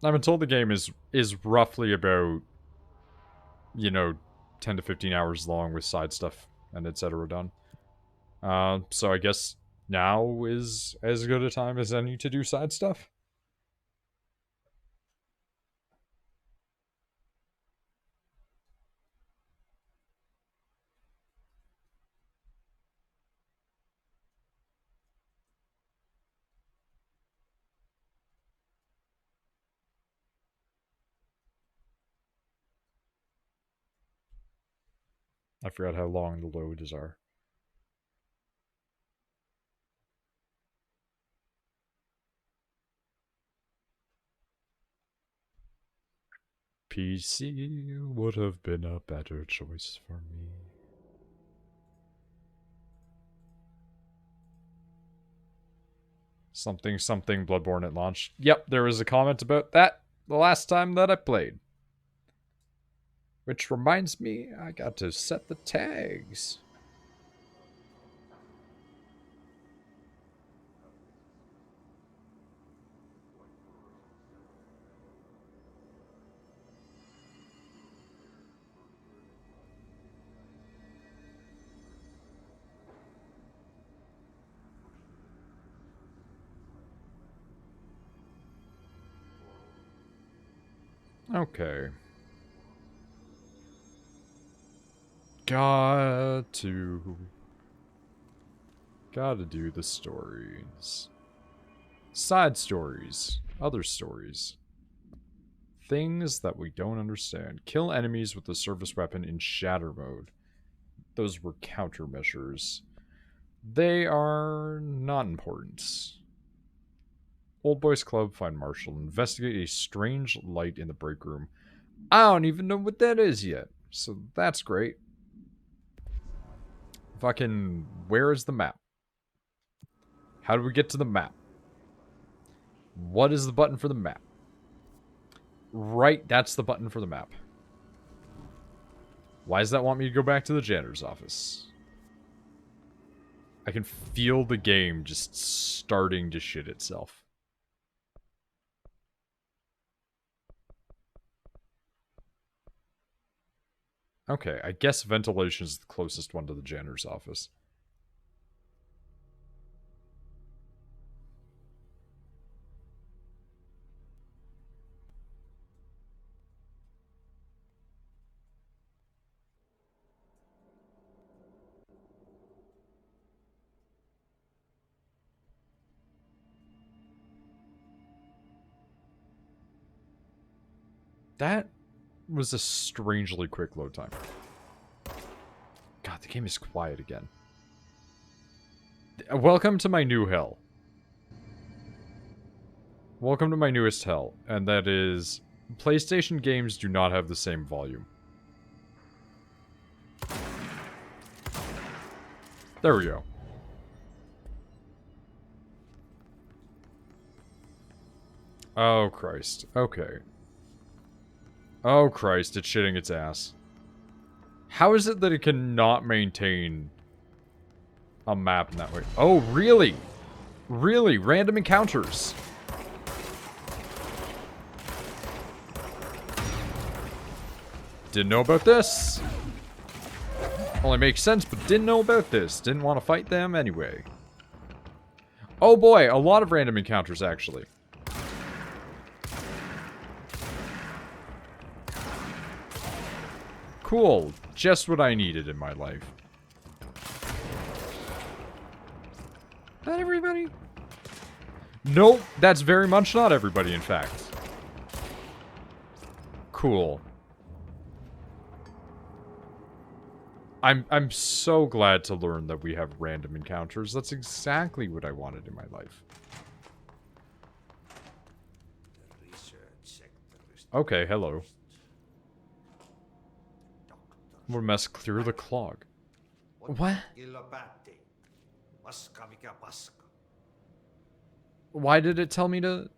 I've been told the game is roughly about, you know, 10 to 15 hours long with side stuff and etc. done. So I guess now is as good a time as any to do side stuff. I forgot how long the loads are. PC would have been a better choice for me. Something something Bloodborne at launch. Yep, there was a comment about that the last time that I played. Which reminds me, I got to set the tags. Okay. Gotta do the stories. Side stories. Other stories. Things that we don't understand. Kill enemies with the service weapon in shatter mode. Those were countermeasures. They are not important. Old Boys Club, find Marshall. Investigate a strange light in the break room. I don't even know what that is yet. So that's great. Fucking, where is the map? How do we get to the map? What is the button for the map? Right, that's the button for the map. Why does that want me to go back to the janitor's office? I can feel the game just starting to shit itself. Okay, I guess ventilation is the closest one to the janitor's office. That was a strangely quick load time. God, the game is quiet again. Welcome to my new hell. Welcome to my newest hell, and that is PlayStation games do not have the same volume. There we go. Oh, Christ. Okay. Oh, Christ, it's shitting its ass. How is it that it cannot maintain a map in that way? Oh, really? Really? Random encounters. Didn't know about this. Only makes sense, but didn't know about this. Didn't want to fight them anyway. Oh boy, a lot of random encounters, actually. Cool. Just what I needed in my life. Not everybody? Nope, that's very much not everybody, in fact. Cool. I'm so glad to learn that we have random encounters. That's exactly what I wanted in my life. Okay, hello. We must clear the clog. What? Why did it tell me to...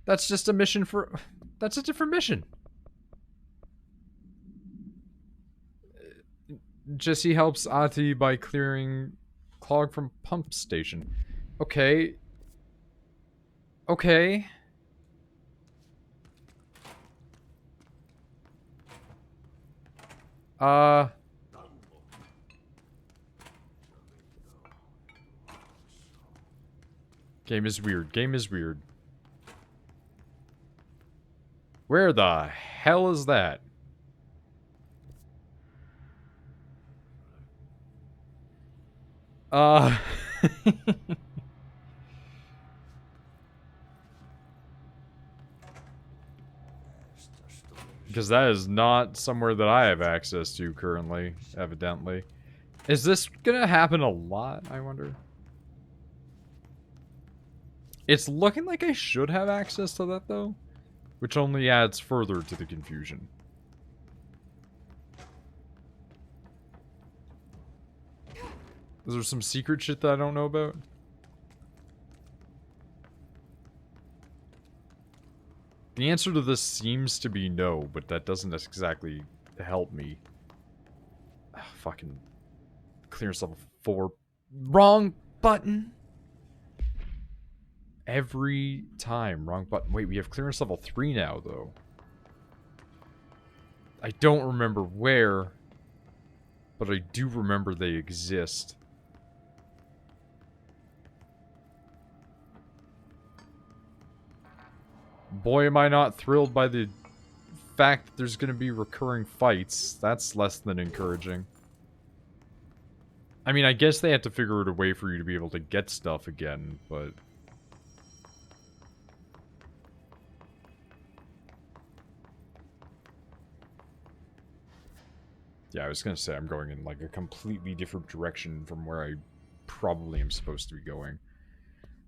That's just a mission for... That's a different mission. Jesse helps Ati by clearing clog from pump station. Okay. Okay. Game is weird. Game is weird. Where the hell is that? Because that is not somewhere that I have access to currently, evidently. Is this gonna happen a lot, I wonder? It's looking like I should have access to that, though. Which only adds further to the confusion. Is there some secret shit that I don't know about? The answer to this seems to be no, but that doesn't exactly help me. Ugh, fucking clearance level 4. Wrong button! Every time, wrong button. Wait, we have clearance level 3 now, though. I don't remember where, but I do remember they exist. Boy, am I not thrilled by the fact that there's going to be recurring fights. That's less than encouraging. I mean, I guess they had to figure out a way for you to be able to get stuff again, but... yeah, I was going to say I'm going in like a completely different direction from where I probably am supposed to be going.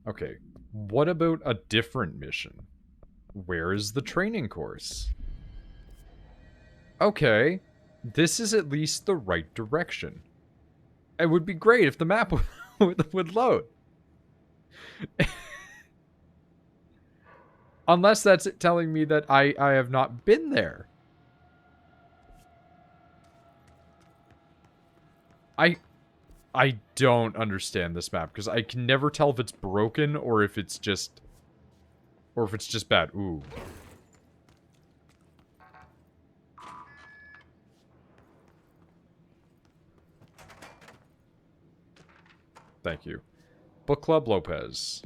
Okay, what about a different mission? Where is the training course? Okay, this is at least the right direction. It would be great if the map would load. Unless that's it telling me that I have not been there. I don't understand this map because I can never tell if it's broken or if it's just bad. Ooh. Thank you. Book Club Lopez.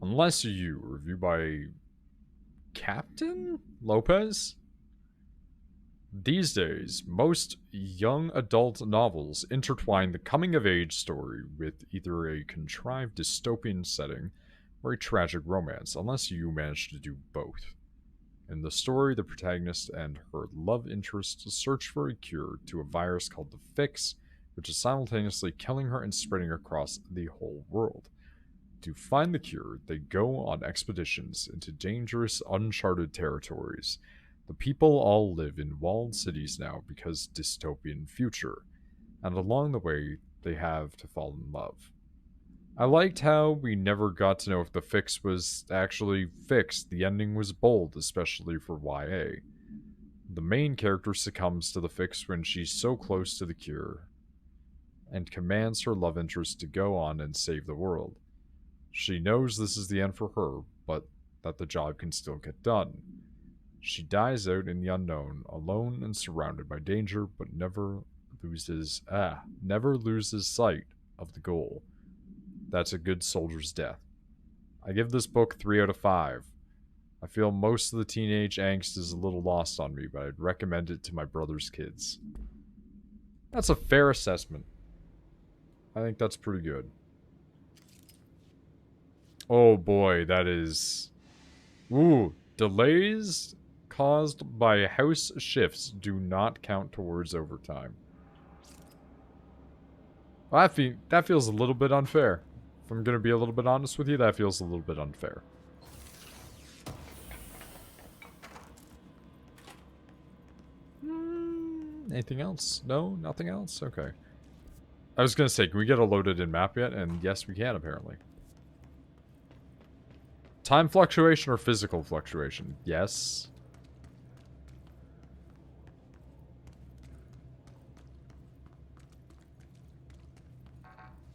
Unless you review by Captain Lopez? These days, most young adult novels intertwine the coming-of-age story with either a contrived dystopian setting or a tragic romance, unless you manage to do both. In the story, the protagonist and her love interest search for a cure to a virus called the Fix, which is simultaneously killing her and spreading across the whole world. To find the cure, they go on expeditions into dangerous, uncharted territories. The people all live in walled cities now because dystopian future, and along the way, they have to fall in love. I liked how we never got to know if the fix was actually fixed. The ending was bold, especially for YA. The main character succumbs to the fix when she's so close to the cure, and commands her love interest to go on and save the world. She knows this is the end for her, but that the job can still get done. She dies out in the unknown, alone and surrounded by danger, but never loses sight of the goal. That's a good soldier's death. I give this book 3 out of 5. I feel most of the teenage angst is a little lost on me, but I'd recommend it to my brother's kids. That's a fair assessment. I think that's pretty good. Oh boy, that is... ooh, delays caused by house shifts do not count towards overtime. Well, that feels a little bit unfair. If I'm going to be a little bit honest with you, that feels a little bit unfair. Anything else? No? Nothing else? Okay. I was going to say, can we get a loaded in map yet? And yes, we can, apparently. Time fluctuation or physical fluctuation? Yes.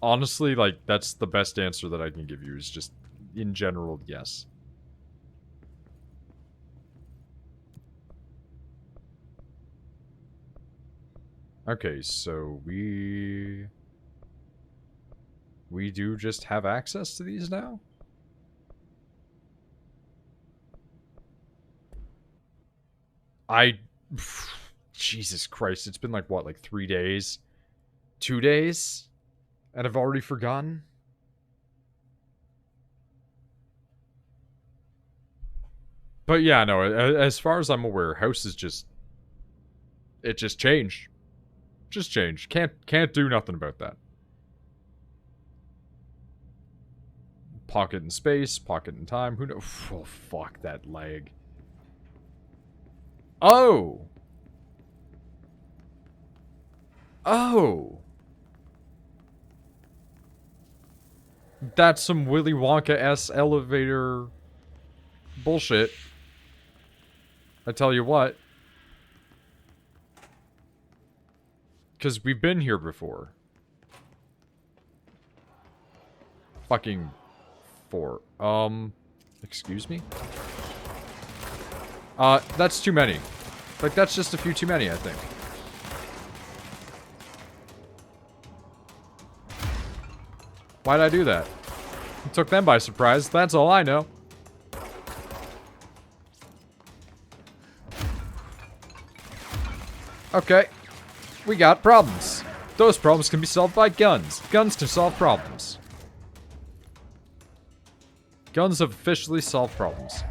Honestly, like, that's the best answer that I can give you, is just, in general, yes. Okay, so we do just have access to these now? Jesus Christ, it's been like, what, like 3 days? 2 days? And I've already forgotten? But yeah, no, as far as I'm aware, house is just... It just changed. Just changed. Can't do nothing about that. Pocket in space, pocket in time, who knows? Oh, fuck that leg. Oh! Oh! That's some Willy Wonka-esque elevator bullshit. I tell you what. Because we've been here before. Fucking 4. Excuse me? That's too many. Like, that's just a few too many, I think. Why'd I do that? It took them by surprise, that's all I know. Okay. We got problems. Those problems can be solved by guns. Guns can solve problems. Guns have officially solved problems.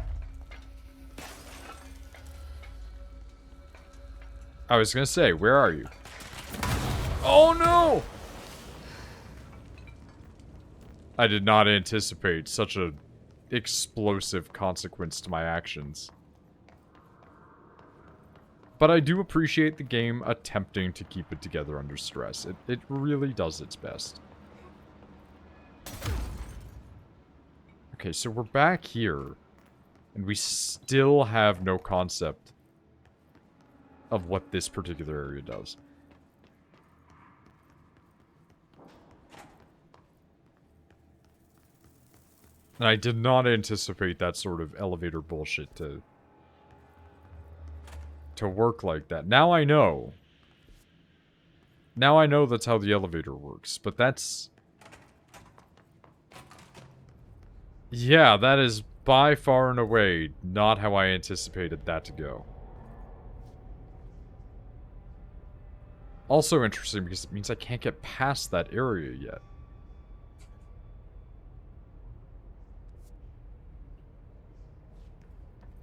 I was gonna say, where are you? Oh no! I did not anticipate such a explosive consequence to my actions. But I do appreciate the game attempting to keep it together under stress. It really does its best. Okay, so we're back here. And we still have no concept of what this particular area does. And I did not anticipate that sort of elevator bullshit to work like that. Now I know. Now I know that's how the elevator works, but that's... Yeah, that is by far and away not how I anticipated that to go. Also interesting because it means I can't get past that area yet.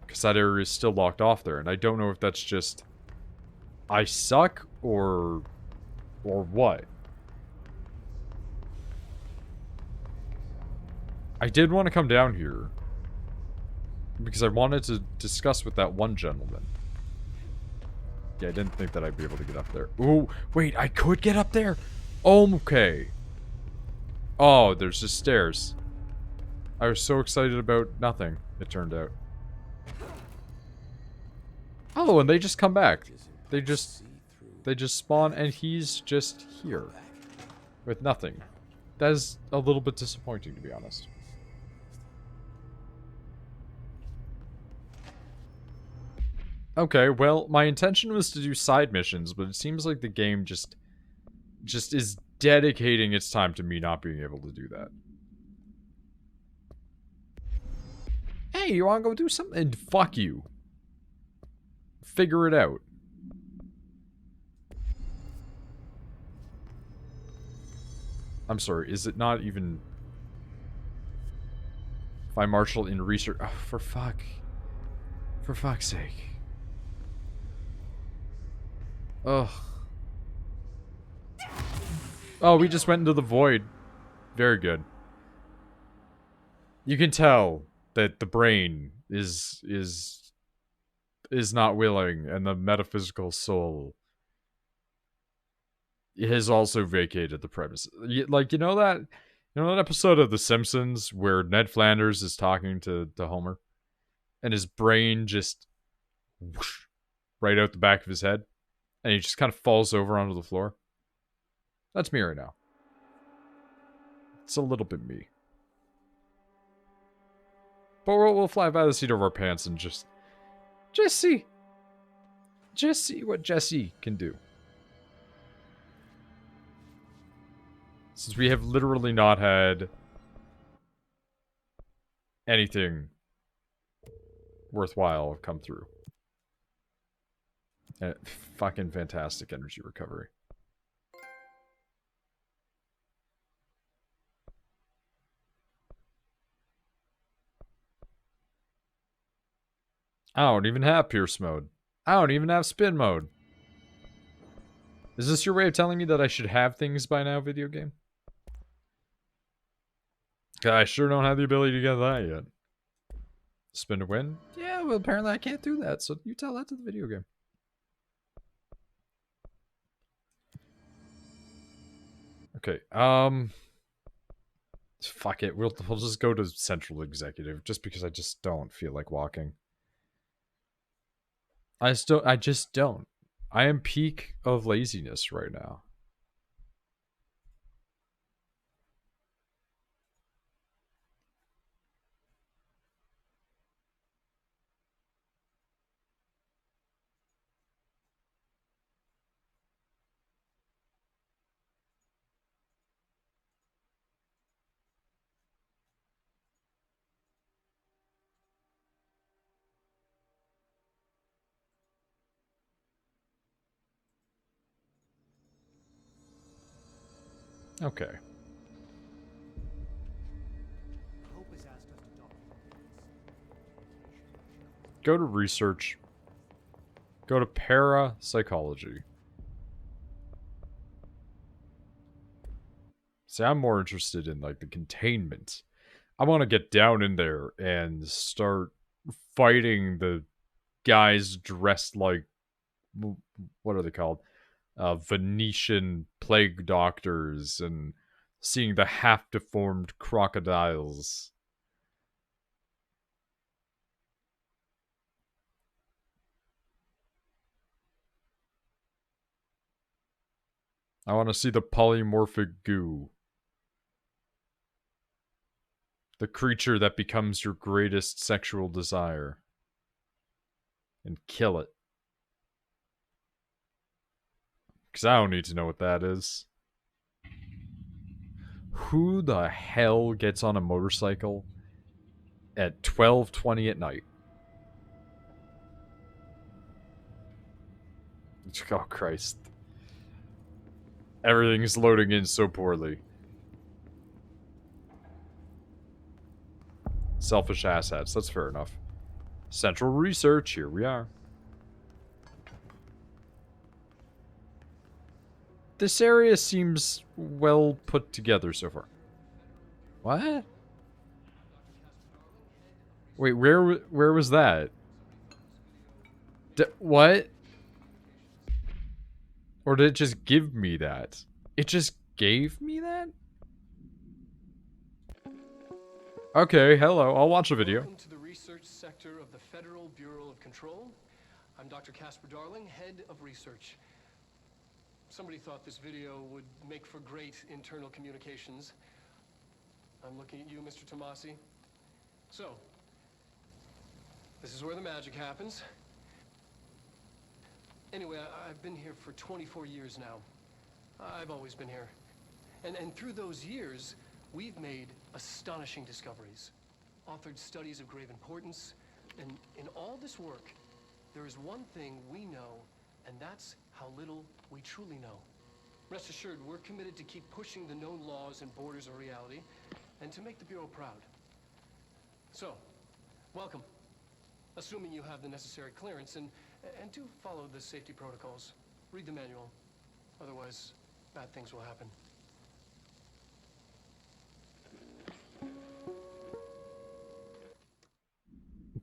Because that area is still locked off there, and I don't know if that's just... I suck, or what. I did want to come down here. Because I wanted to discuss with that one gentleman. Yeah, I didn't think that I'd be able to get up there. Ooh, wait, I could get up there? Okay. Oh, there's just stairs. I was so excited about nothing, it turned out. Oh, and they just come back. They just spawn, and he's just here. With nothing. That is a little bit disappointing, to be honest. Okay, well, my intention was to do side missions, but it seems like the game just is dedicating its time to me not being able to do that. Hey, you wanna go do something? Fuck you. Figure it out. I'm sorry, is it not even... If I marshal in research... Oh, for fuck's sake. Ugh. Oh, we just went into the void. Very good. You can tell that the brain is not willing, and the metaphysical soul has also vacated the premise. Like, you know that episode of The Simpsons where Ned Flanders is talking to Homer, and his brain just whoosh, right out the back of his head, and he just kind of falls over onto the floor? That's me right now. It's a little bit me. But we'll fly by the seat of our pants and just see what Jesse can do. Since we have literally not had anything worthwhile come through. And fucking fantastic energy recovery. I don't even have Pierce mode. I don't even have spin mode. Is this your way of telling me that I should have things by now, video game? I sure don't have the ability to get that yet. Spin to win? Yeah, well, apparently I can't do that, so you tell that to the video game. Okay, fuck it, we'll just go to Central Executive, just because I just don't feel like walking. I just don't. I am peak of laziness right now. Okay. Go to research. Go to parapsychology. See, I'm more interested in, like, the containment. I want to get down in there and start fighting the guys dressed like, what are they called? Venetian plague doctors, and seeing the half-deformed crocodiles. I want to see the polymorphic goo. The creature that becomes your greatest sexual desire. And kill it. Because I don't need to know what that is. Who the hell gets on a motorcycle at 12:20 at night? Oh, Christ. Everything's loading in so poorly. Selfish asshats, that's fair enough. Central research, here we are. This area seems well put together so far. What? Wait, where was that? What? Or did it just give me that? It just gave me that? Okay, hello, I'll watch a video. Welcome to the research sector of the Federal Bureau of Control. I'm Dr. Casper Darling, head of research. Somebody thought this video would make for great internal communications. I'm looking at you, Mr. Tomasi. So, this is where the magic happens. Anyway, I've been here for 24 years now. I've always been here. And through those years, we've made astonishing discoveries, authored studies of grave importance, and in all this work, there is one thing we know, and that's how little we truly know. Rest assured, we're committed to keep pushing the known laws and borders of reality, and to make the Bureau proud. So, welcome. Assuming you have the necessary clearance, and do follow the safety protocols. Read the manual. Otherwise, bad things will happen.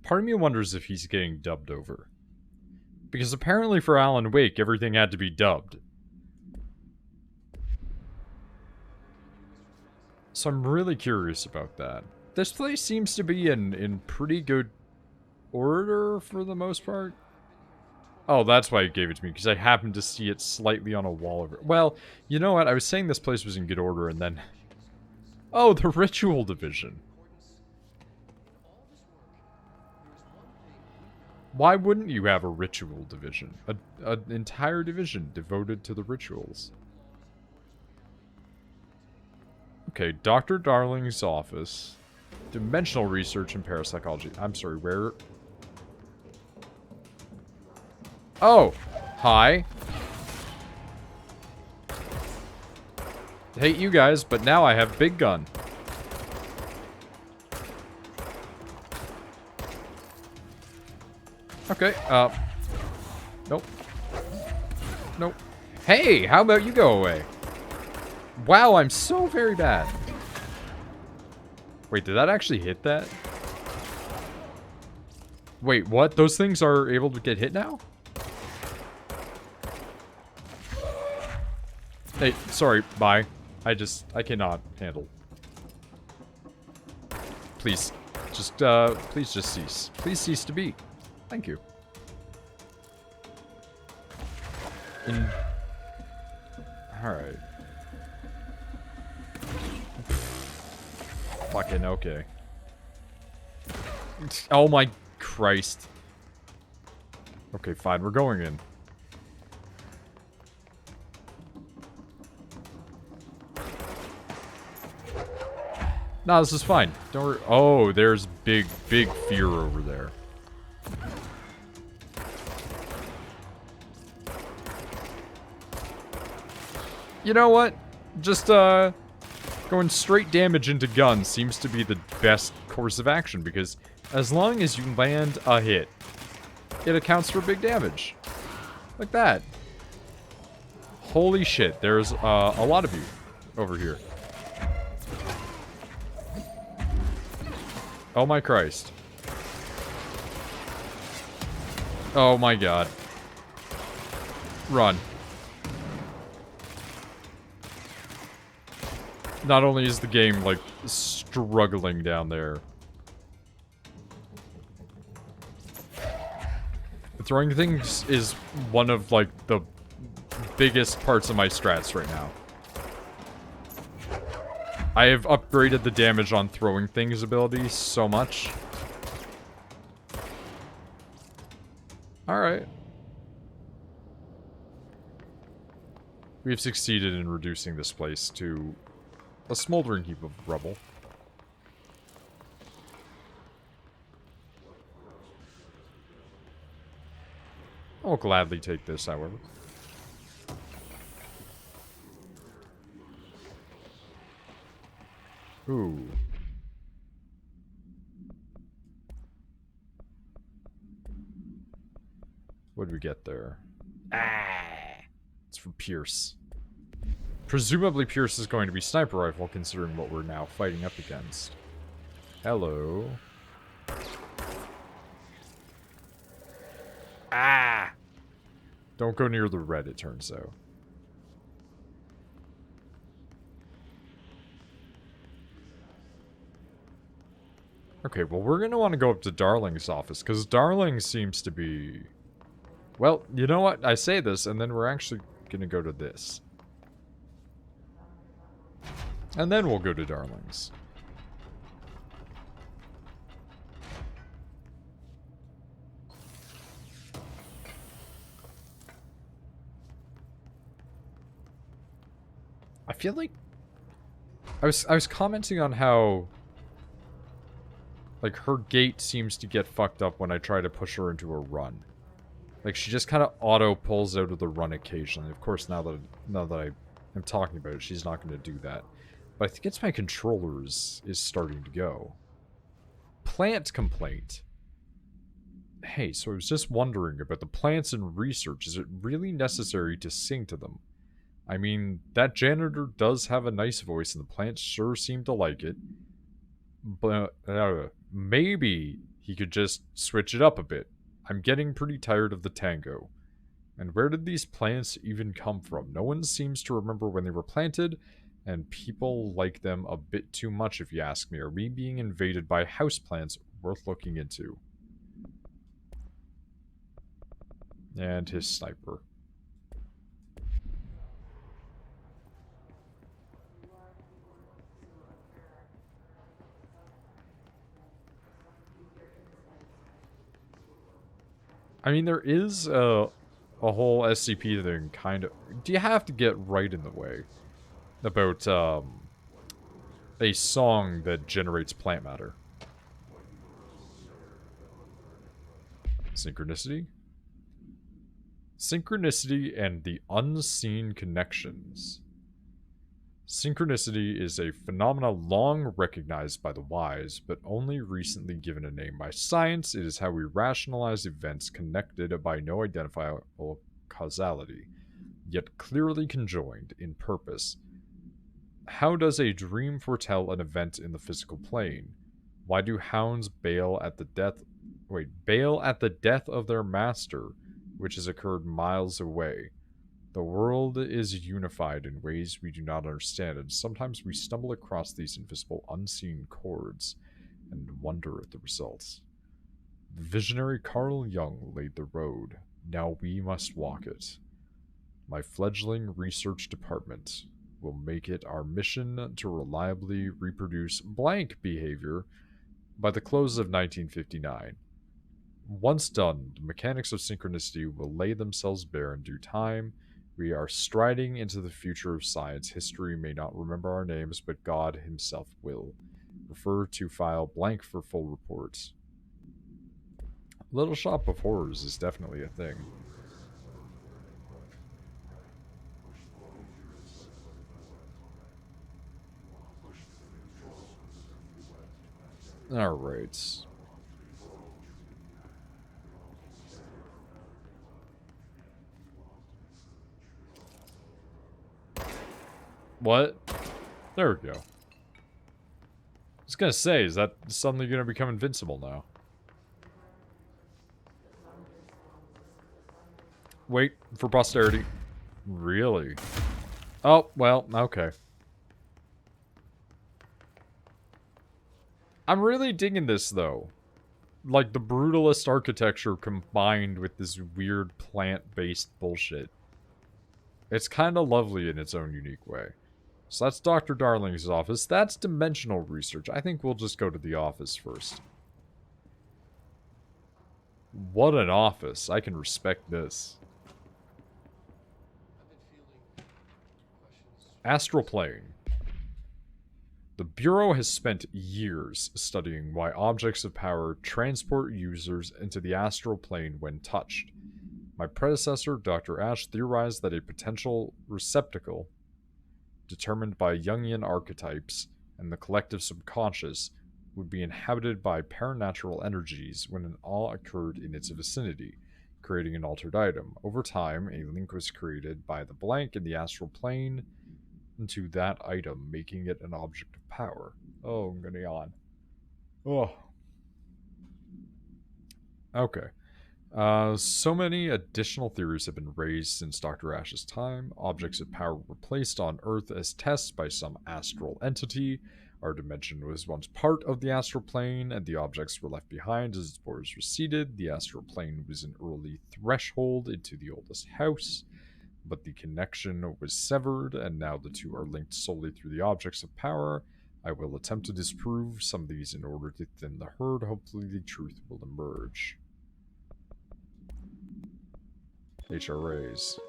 Part of me wonders if he's getting dubbed over. Because apparently for Alan Wake, everything had to be dubbed. So I'm really curious about that. This place seems to be in pretty good order for the most part. Oh, that's why it gave it to me, because I happened to see it slightly on a wall over. Well, you know what? I was saying this place was in good order, and then... Oh, the ritual division. Why wouldn't you have a ritual division? An entire division devoted to the rituals. Okay, Dr. Darling's office. Dimensional research and parapsychology. I'm sorry, where? Oh! Hi. Hate you guys, but now I have big gun. Okay, nope. Nope. Hey, how about you go away? Wow, I'm so very bad. Wait, did that actually hit that? Wait, what? Those things are able to get hit now? Hey, sorry, bye. I cannot handle. Please, please just cease. Please cease to be. Thank you. Alright. Fucking okay. Oh my Christ. Okay, fine, we're going in. No, this is fine. Don't worry. Oh, there's big fear over there. You know what? Just, going straight damage into guns seems to be the best course of action, because as long as you land a hit, it accounts for big damage. Like that. Holy shit, there's, a lot of you over here. Oh my Christ. Oh my God. Run. Not only is the game, like, struggling down there. Throwing things is one of, like, the biggest parts of my strats right now. I have upgraded the damage on throwing things ability so much. Alright. We have succeeded in reducing this place to a smoldering heap of rubble. I'll gladly take this, however. Ooh. What did we get there? Ah! It's from Pierce. Presumably Pierce is going to be sniper rifle, considering what we're now fighting up against. Hello. Ah! Don't go near the red, it turns out. Okay, well, we're going to want to go up to Darling's office, because Darling seems to be... Well, you know what? I say this, and then we're actually going to go to this. And then we'll go to Darling's. I feel like... I was commenting on how... Like, her gait seems to get fucked up when I try to push her into a run. Like, she just kind of auto-pulls out of the run occasionally. Of course, now that I am talking about it, she's not going to do that. But I think it's my controllers is starting to go. Plant complaint. Hey, so I was just wondering about the plants in research. Is it really necessary to sing to them? I mean, that janitor does have a nice voice, and the plants sure seem to like it. But maybe he could just switch it up a bit. I'm getting pretty tired of the tango. And where did these plants even come from? No one seems to remember when they were planted, and people like them a bit too much if you ask me. Are we being invaded by houseplants worth looking into? And his sniper. I mean, there is a whole SCP thing, kind of... Do you have to get right in the way? About, a song that generates plant matter. Synchronicity? Synchronicity and the unseen connections. Synchronicity is a phenomenon long recognized by the wise, but only recently given a name by science. It is how we rationalize events connected by no identifiable causality, yet clearly conjoined in purpose. How does a dream foretell an event in the physical plane? Why do hounds bail at the death of their master, which has occurred miles away? The world is unified in ways we do not understand, and sometimes we stumble across these invisible, unseen chords and wonder at the results. The visionary Carl Jung laid the road. Now we must walk it. My fledgling research department will make it our mission to reliably reproduce blank behavior by the close of 1959. Once done, the mechanics of synchronicity will lay themselves bare in due time. We are striding into the future of science. History may not remember our names, but God himself will. Refer to file blank for full reports. Little Shop of Horrors is definitely a thing. Alright. What? There we go. I was gonna say, is that suddenly gonna become invincible now? Wait for posterity. Really? Oh, well, okay. I'm really digging this, though. Like, the brutalist architecture combined with this weird plant-based bullshit. It's kind of lovely in its own unique way. So that's Dr. Darling's office. That's dimensional research. I think we'll just go to the office first. What an office. I can respect this. Astral plane. The Bureau has spent years studying why objects of power transport users into the astral plane when touched. My predecessor, Dr. Ash, theorized that a potential receptacle, determined by Jungian archetypes and the collective subconscious, would be inhabited by paranatural energies when an awe occurred in its vicinity, creating an altered item. Over time, a link was created by the blank in the astral plane into that item, making it an object of power. Oh, I'm gonna yawn. Oh. Okay. So many additional theories have been raised since Dr. Ash's time. Objects of power were placed on Earth as tests by some astral entity. Our dimension was once part of the astral plane, and the objects were left behind as its borders receded. The astral plane was an early threshold into the oldest house, but the connection was severed, and now the two are linked solely through the objects of power. I will attempt to disprove some of these in order to thin the herd. Hopefully the truth will emerge. HRAs.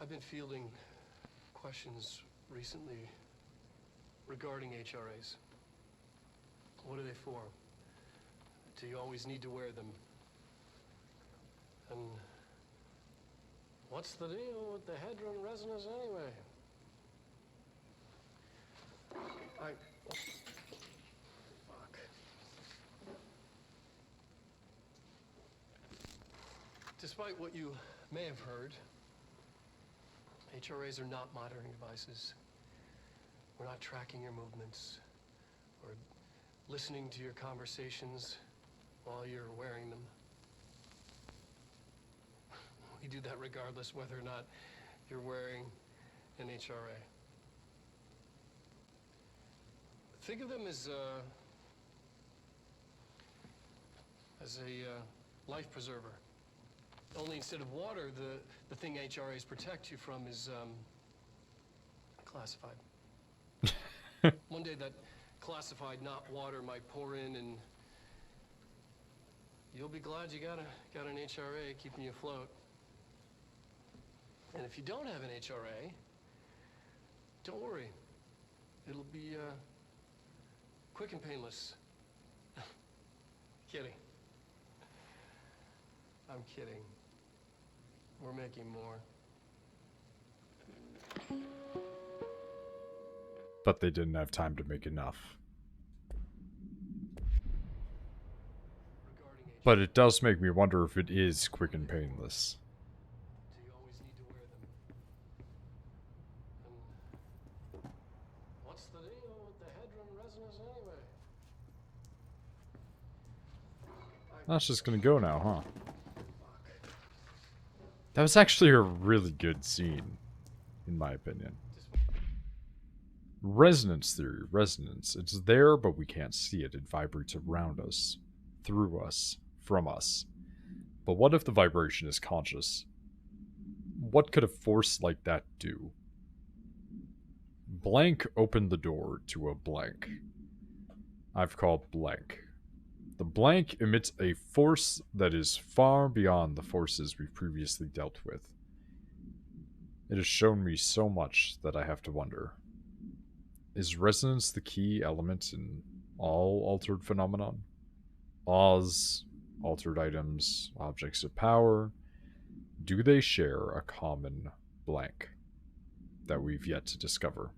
I've been fielding questions recently regarding HRAs. What are they for? Do you always need to wear them? And what's the deal with the Hadron resonance anyway? Fuck. Despite what you may have heard, HRAs are not monitoring devices. We're not tracking your movements or listening to your conversations while you're wearing them. We do that regardless whether or not you're wearing an HRA. Think of them as a life preserver. Only instead of water, the thing HRAs protect you from is classified. One day that classified, not water, might pour in, and you'll be glad you got an HRA keeping you afloat. And if you don't have an HRA, don't worry. It'll be, quick and painless. Kidding. I'm kidding. We're making more. But they didn't have time to make enough. But it does make me wonder if it is quick and painless. Do you always need to wear them? And what's the deal with the Hedron resonance anyway? That's just gonna go now, huh? That was actually a really good scene, in my opinion. Resonance theory, resonance. It's there, but we can't see it. It vibrates around us, through us, from us. But what if the vibration is conscious? What could a force like that do? Blank opened the door to a blank. I've called blank. The blank emits a force that is far beyond the forces we've previously dealt with. It has shown me so much that I have to wonder. Is resonance the key element in all altered phenomenon? Oz, altered items, objects of power, do they share a common blank that we've yet to discover?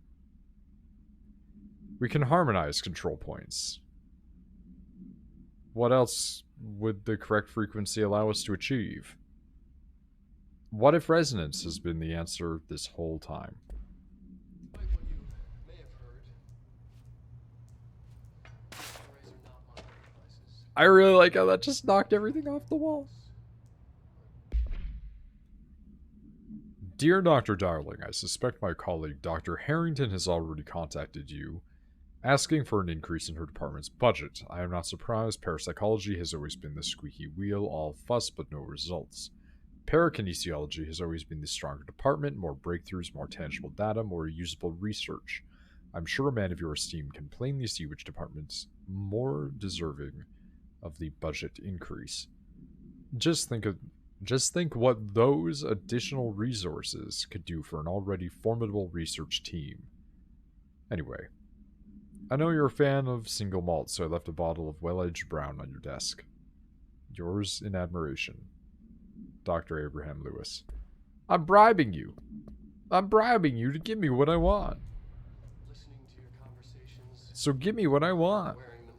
We can harmonize control points. What else would the correct frequency allow us to achieve? What if resonance has been the answer this whole time? Like what you may have heard, HRAs are not monitoring devices. I really like how that just knocked everything off the wall. Dear Dr. Darling, I suspect my colleague Dr. Harrington has already contacted you, asking for an increase in her department's budget. I am not surprised. Parapsychology has always been the squeaky wheel, all fuss but no results. Parakinesiology has always been the stronger department, more breakthroughs, more tangible data, more usable research. I'm sure a man of your esteem can plainly see which department's more deserving of the budget increase. Just think what those additional resources could do for an already formidable research team. Anyway, I know you're a fan of single malt, so I left a bottle of well-aged brown on your desk. Yours in admiration, Dr. Abraham Lewis. I'm bribing you. I'm bribing you to give me what I want. Listening to your conversations, So give me what I want. wearing them.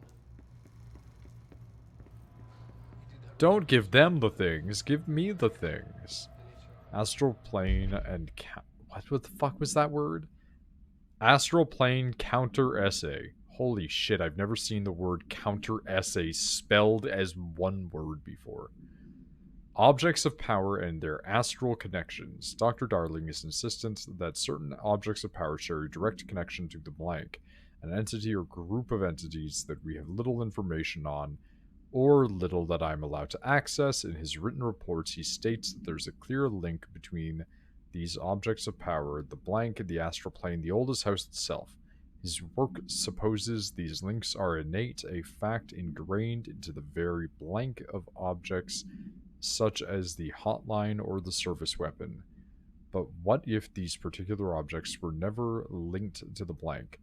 You do that Don't give them the things, give me the things. in HRA. Astral plane and what the fuck was that word? Astral plane counter essay. Holy shit, I've never seen the word counter essay spelled as one word before. Objects of power and their astral connections. Dr. Darling is insistent that certain objects of power share a direct connection to the blank, an entity or group of entities that we have little information on, or little that I'm allowed to access. In his written reports, he states that there's a clear link between these objects of power, the blank and the astral plane, the oldest house itself. His work supposes these links are innate, a fact ingrained into the very blank of objects, such as the hotline or the service weapon. But what if these particular objects were never linked to the blank,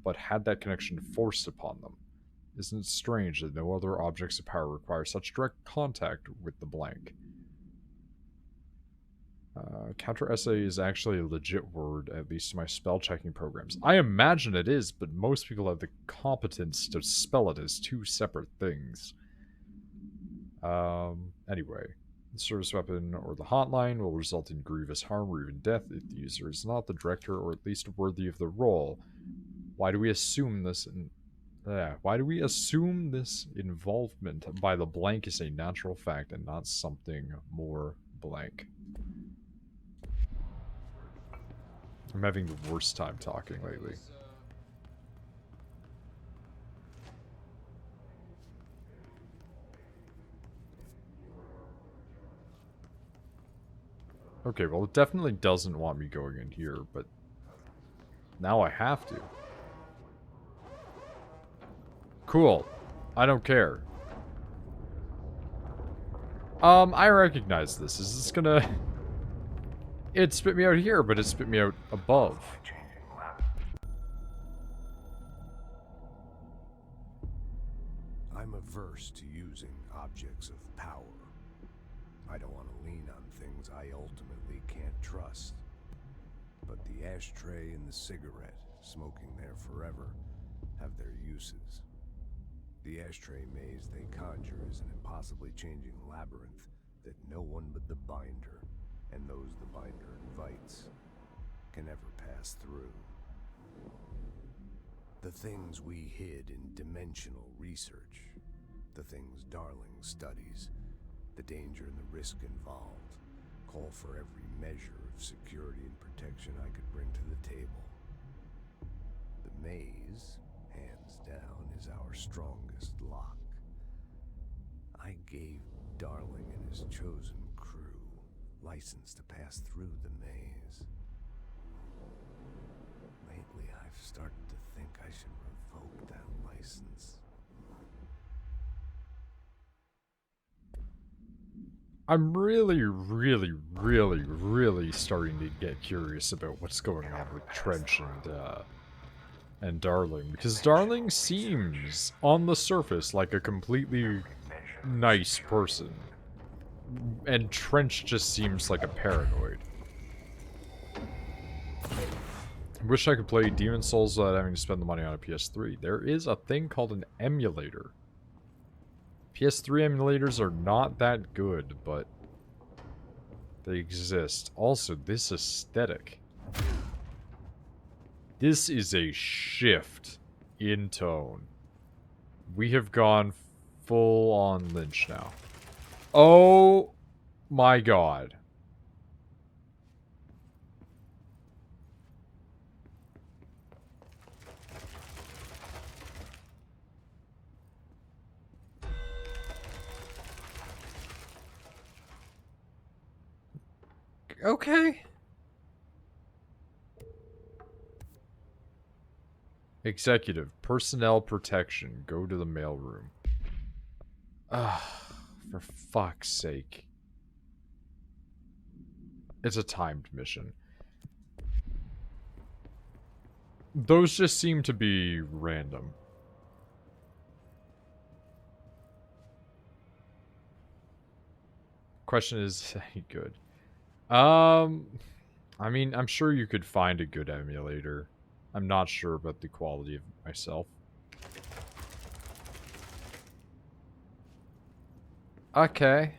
but had that connection forced upon them? Isn't it strange that no other objects of power require such direct contact with the blank? Counter essay is actually a legit word, at least in my spell checking programs. I imagine it is, but most people have the competence to spell it as two separate things. Anyway, the service weapon or the hotline will result in grievous harm or even death if the user is not the director or at least worthy of the role. Why do we assume this? Why do we assume this involvement by the blank is a natural fact and not something more blank? I'm having the worst time talking lately. Okay, well, it definitely doesn't want me going in here, but now I have to. Cool. I don't care. I recognize this. Is this gonna... It spit me out here, but it spit me out above. I'm averse to using objects of power. I don't want to lean on things I ultimately can't trust. But the ashtray and the cigarette, smoking there forever, have their uses. The ashtray maze they conjure is an impossibly changing labyrinth that no one but the binder, and those the binder invites, can ever pass through. The things we hid in dimensional research, the things Darling studies, the danger and the risk involved, call for every measure of security and protection I could bring to the table. The maze, hands down, is our strongest lock. I gave Darling and his chosen crew license to pass through the maze. Lately, I've started to think I should revoke that license. I'm really, really, really, really starting to get curious about what's going on with Trench and Darling, because Darling seems, on the surface, like a completely nice person, and Trench just seems like a paranoid. Wish I could play Demon Souls without having to spend the money on a PS3. There is a thing called an emulator. PS3 emulators are not that good, but they exist. Also, this aesthetic. This is a shift in tone. We have gone full on Lynch now. Oh my god. Okay. Executive, personnel protection. Go to the mailroom. Ah, for fuck's sake. It's a timed mission. Those just seem to be random. Question is, any good? I mean, I'm sure you could find a good emulator. I'm not sure about the quality of it myself. Okay.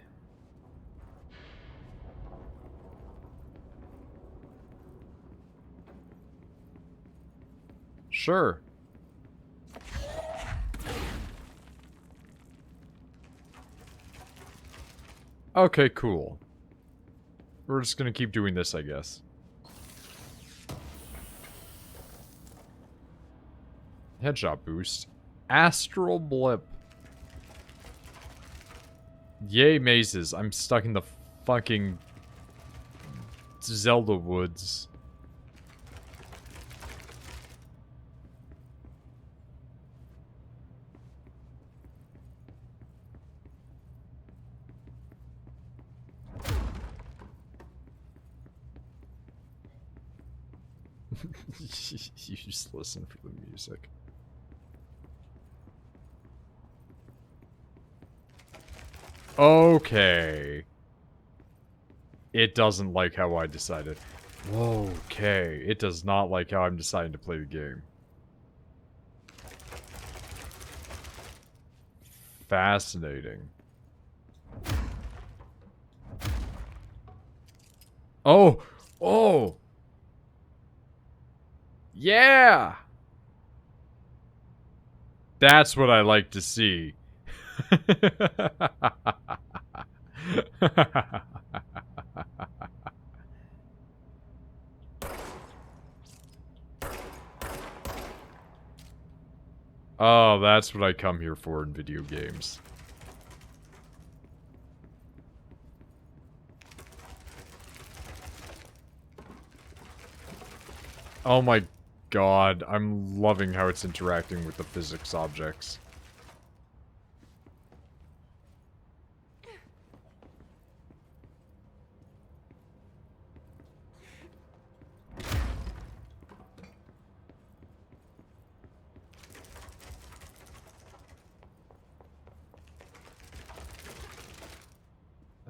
Sure. Okay, cool. We're just gonna keep doing this, I guess. Headshot boost. Astral blip. Yay, mazes. I'm stuck in the fucking Zelda woods. You just listen for the music. Okay. It doesn't like how I decided. Okay. It does not like how I'm deciding to play the game. Fascinating. Oh! Oh! Yeah! That's what I like to see. Oh, that's what I come here for in video games. Oh my god, I'm loving how it's interacting with the physics objects.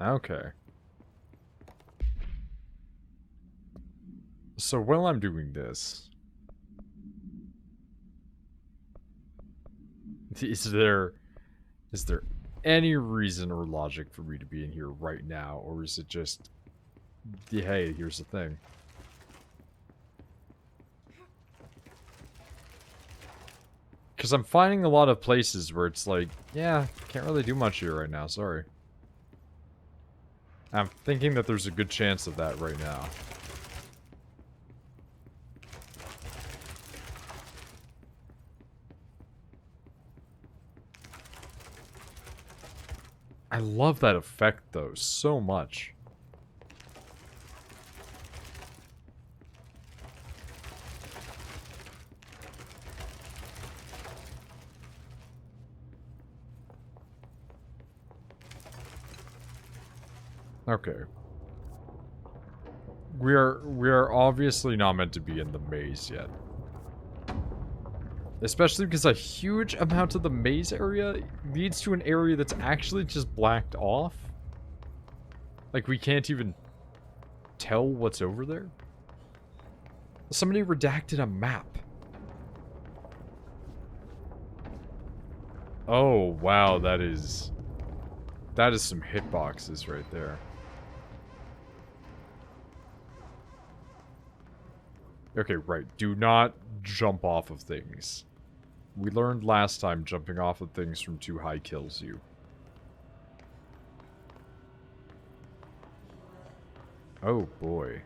Okay. So while I'm doing this, is there any reason or logic for me to be in here right now, or is it just, hey, here's the thing. Because I'm finding a lot of places where it's like, yeah, can't really do much here right now, sorry. I'm thinking that there's a good chance of that right now. I love that effect, though, so much. Okay. We are obviously not meant to be in the maze yet. Especially because a huge amount of the maze area leads to an area that's actually just blacked off. Like, we can't even tell what's over there. Somebody redacted a map. Oh, wow, that is some hitboxes right there. Okay, right. Do not jump off of things. We learned last time jumping off of things from too high kills you. Oh, boy.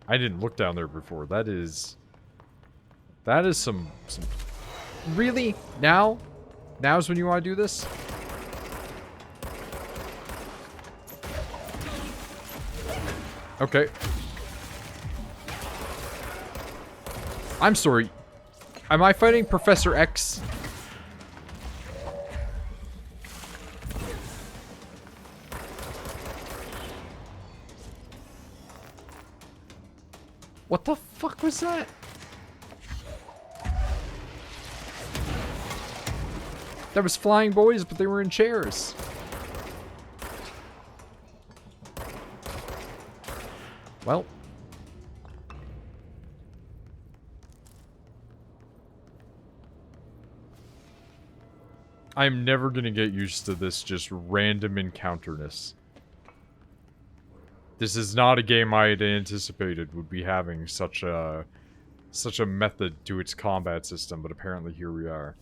I didn't look down there before. That is some... Really? Now? Now's when you want to do this? Okay. I'm sorry. Am I fighting Professor X? What the fuck was that? That was flying boys, but they were in chairs. Well. I'm never gonna get used to this just random encounterness. This is not a game I had anticipated would be having such a method to its combat system, but apparently here we are.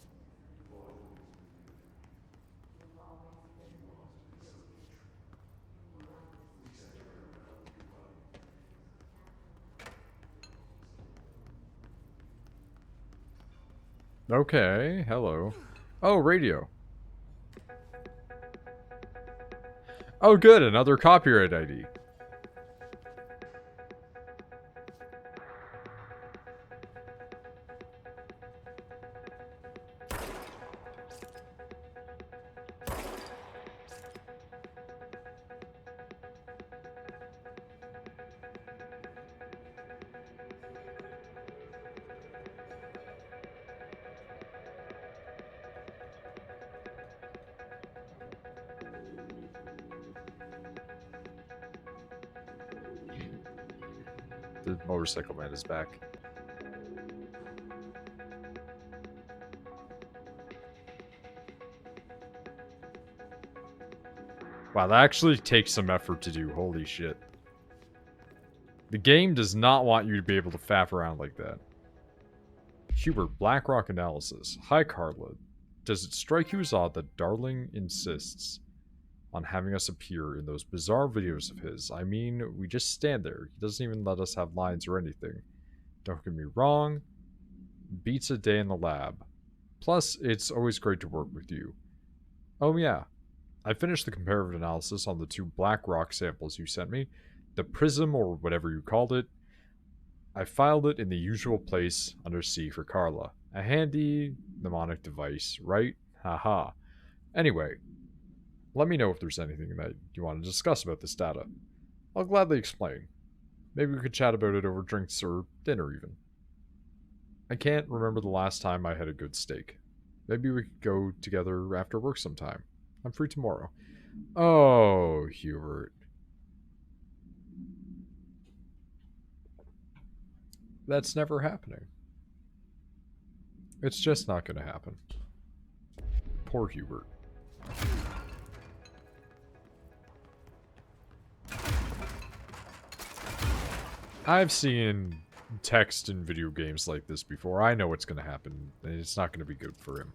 Okay, hello. Oh, radio. Oh, good, another copyright ID. The motorcycle man is back. Wow, that actually takes some effort to do. Holy shit. The game does not want you to be able to faff around like that. Hubert, Blackrock analysis. Hi, Carla. Does it strike you as odd that Darling insists on having us appear in those bizarre videos of his? I mean, we just stand there. He doesn't even let us have lines or anything. Don't get me wrong. Beats a day in the lab. Plus, it's always great to work with you. Oh yeah. I finished the comparative analysis on the 2 Blackrock samples you sent me. The Prism, or whatever you called it. I filed it in the usual place under C for Carla. A handy mnemonic device, right? Haha. Anyway, let me know if there's anything that you want to discuss about this data. I'll gladly explain. Maybe we could chat about it over drinks or dinner even. I can't remember the last time I had a good steak. Maybe we could go together after work sometime. I'm free tomorrow. Oh, Hubert. That's never happening. It's just not going to happen. Poor Hubert. I've seen text in video games like this before. I know what's going to happen, and it's not going to be good for him.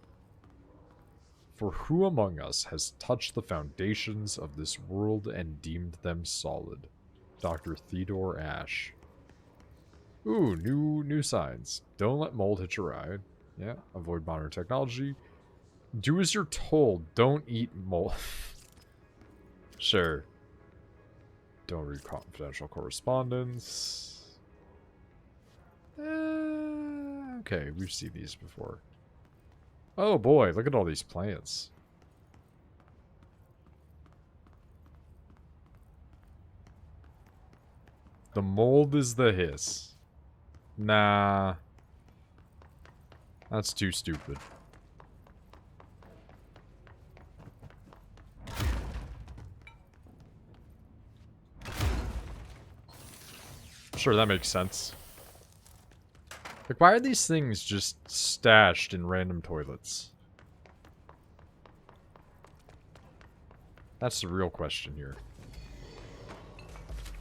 For who among us has touched the foundations of this world and deemed them solid? Dr. Theodore Ashe. Ooh, new signs. Don't let mold hit your eye. Yeah, avoid modern technology. Do as you're told. Don't eat mold. Sure. Don't read confidential correspondence. Okay, we've seen these before. Oh boy, look at all these plants. The mold is the hiss. Nah. That's too stupid. Sure, that makes sense. Like, why are these things just stashed in random toilets? That's the real question here.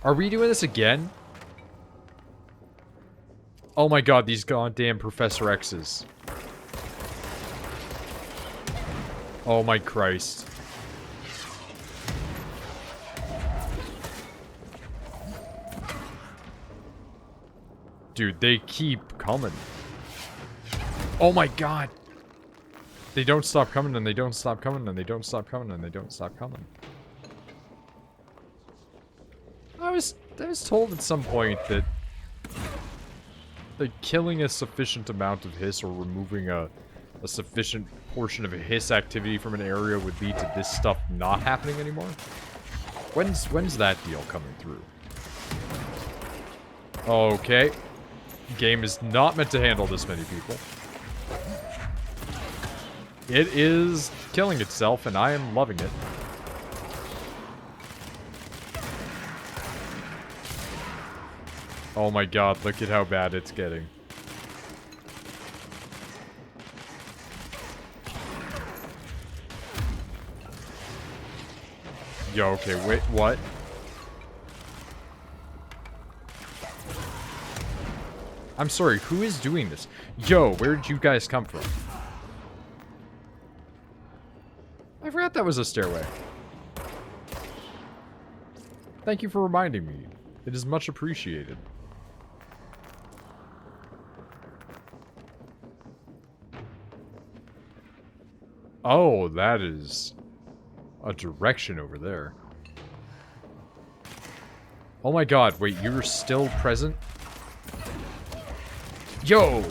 Are we doing this again? Oh my god, these goddamn Professor X's. Oh my Christ. Dude, they keep coming. Oh my god. They don't stop coming and they don't stop coming and they don't stop coming and they don't stop coming. I was told at some point that killing a sufficient amount of hiss or removing a sufficient portion of a hiss activity from an area would lead to this stuff not happening anymore. When's that deal coming through? Okay. Game is not meant to handle this many people. It is killing itself, and I am loving it. Oh my god, look at how bad it's getting. Yo, okay, wait, what? I'm sorry, who is doing this? Yo, where did you guys come from? I forgot that was a stairway. Thank you for reminding me. It is much appreciated. Oh, that is a direction over there. Oh my god, wait, you're still present? Yo!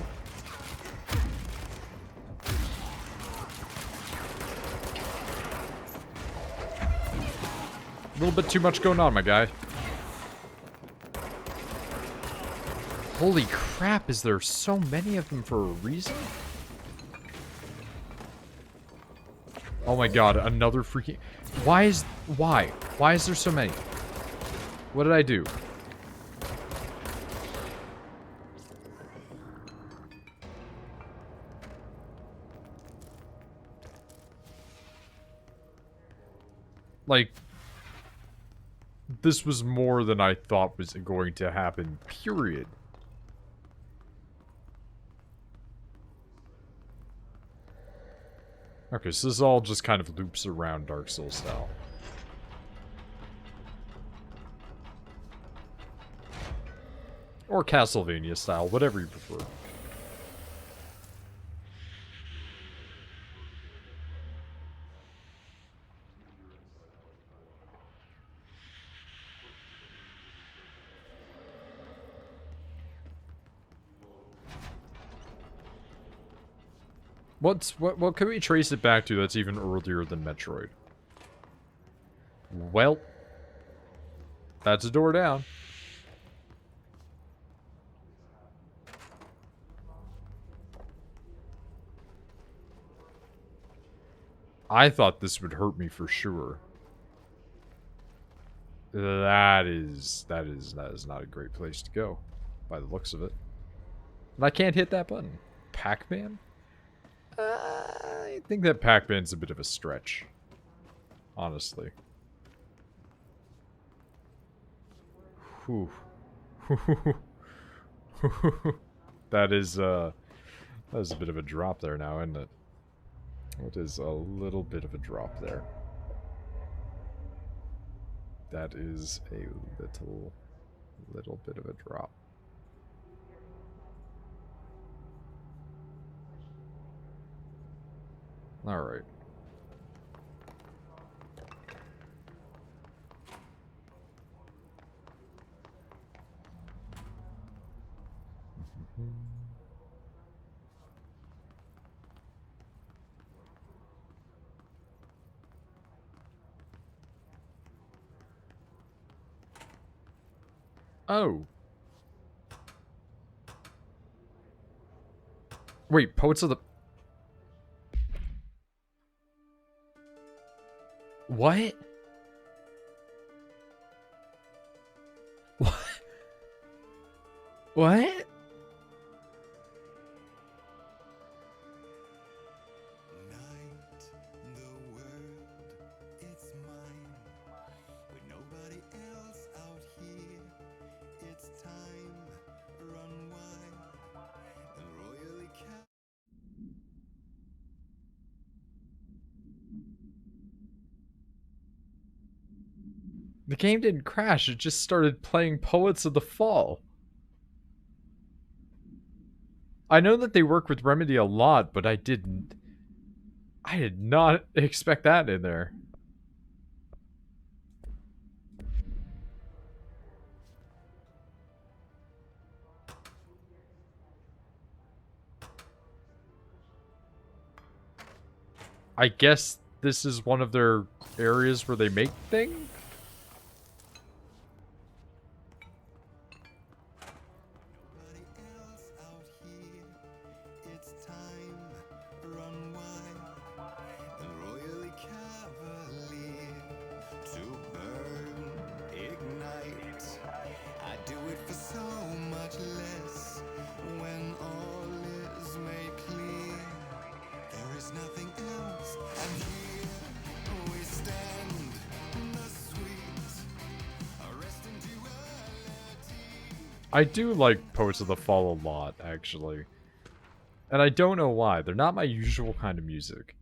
A little bit too much going on, my guy. Holy crap, is there so many of them for a reason? Oh my god, another freaking... Why? Why is there so many? What did I do? Like, this was more than I thought was going to happen, period. Okay, so this all just kind of loops around Dark Souls style. Or Castlevania style, whatever you prefer. What can we trace it back to that's even earlier than Metroid? Well, that's a door down. I thought this would hurt me for sure. That is not a great place to go, by the looks of it. And I can't hit that button. Pac-Man? I think that Pac-Man's a bit of a stretch. Honestly. Whew. That is a bit of a drop there now, isn't it? It is a little bit of a drop there. That is a little bit of a drop. All right. Oh. Wait, Poets of the... What? What? What? The game didn't crash, it just started playing Poets of the Fall. I know that they work with Remedy a lot, but I did not expect that in there. I guess this is one of their areas where they make things? I do like Poets of the Fall a lot, actually. And I don't know why. They're not my usual kind of music.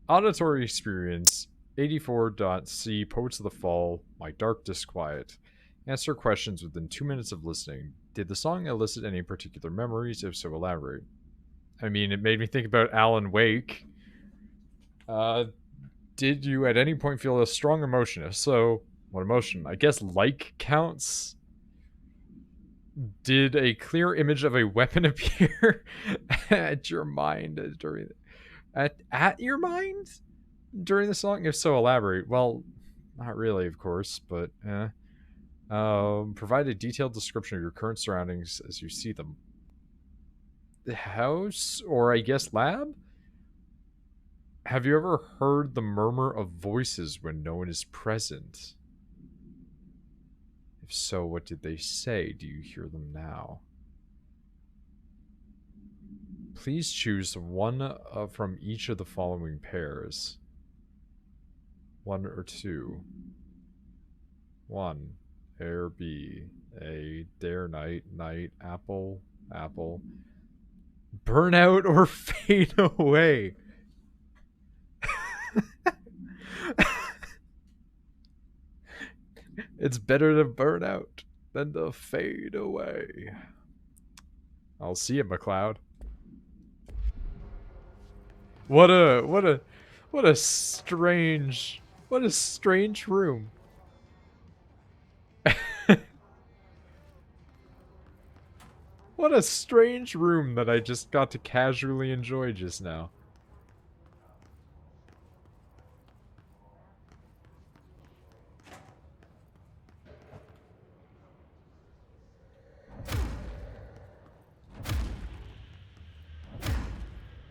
Auditory experience, 84.c, Poets of the Fall, My Dark Disquiet. Answer questions within 2 minutes of listening. Did the song elicit any particular memories? If so, elaborate. I mean, it made me think about Alan Wake. Did you at any point feel a strong emotion? If so, what emotion? I guess like counts. Did a clear image of a weapon appear at your mind during at your mind during the song? If so, elaborate. Well, not really, of course, but provide a detailed description of your current surroundings as you see them. The house, or I guess lab? Have you ever heard the murmur of voices when no one is present? If so, what did they say? Do you hear them now? Please choose one from each of the following pairs. 1 or 2. 1. Air, B. A. Dare, night, night. Apple, apple. Burnout or fade away. It's better to burn out than to fade away. I'll see you, McLeod. What a strange room. What a strange room that I just got to casually enjoy just now.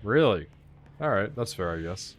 Really? Alright, that's fair, I guess.